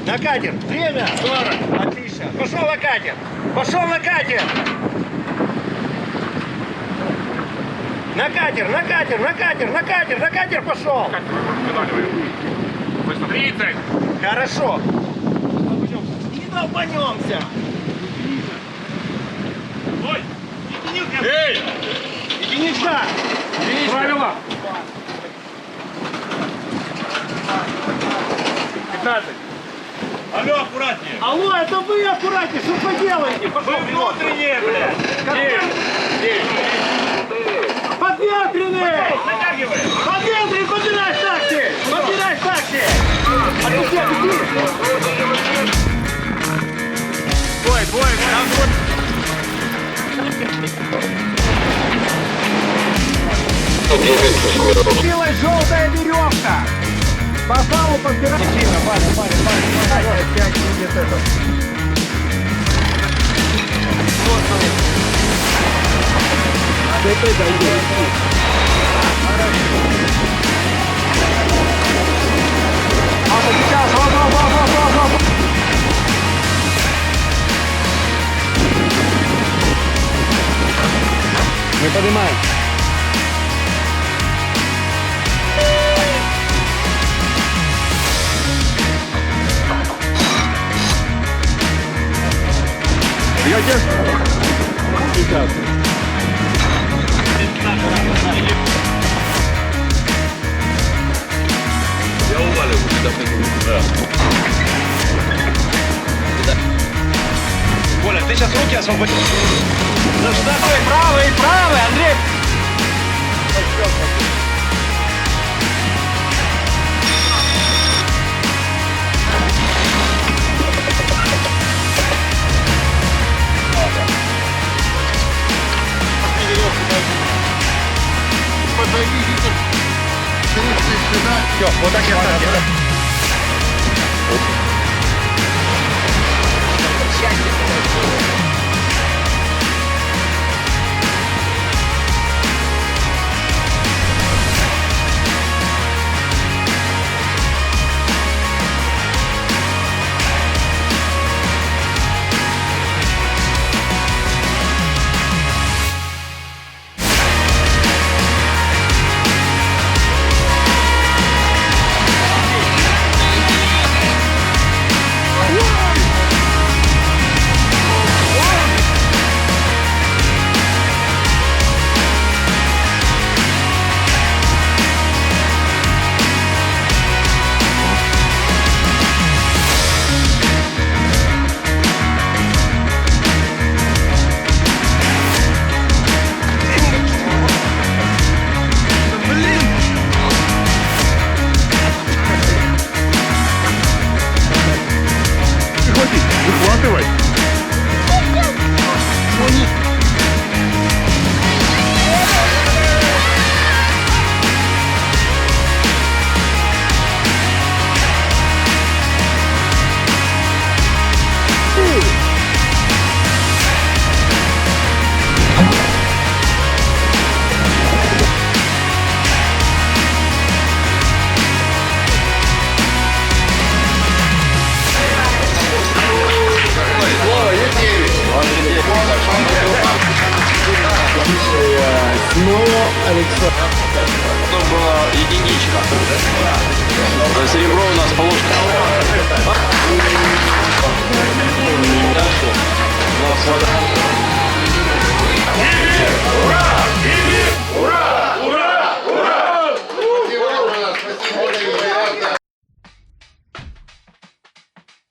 На катер. Время 40. Отлично. Пошел на катер. Пошел на катер. На катер, на катер, на катер, на катер, на катер пошел. 30. Хорошо. Не долбанемся. Ой! Эй! Единица. Правило! 15. Алло, аккуратнее! Алло, это вы аккуратнее, что вы делаете? Пошел Вы внутренние, блядь! 9. Подветренный! Натягивай! Подветренный, подбирай такси! Подбирай такси! Отпусти, отпусти! Двое, там двое! Белая желтая веревка! По фалу подбирай! Сильно, парень, опять будет это. Ты дойдешь. А сейчас, оп. Мы поднимаем. Идете? Сейчас. Я уваливаю, да. Коля, ты сейчас руки освободи. Ну что такое? Правый, Андрей! Все, вот так я ставлю. Выхватывай! Снова Александр. Потом была единичка. За серебро у нас положено.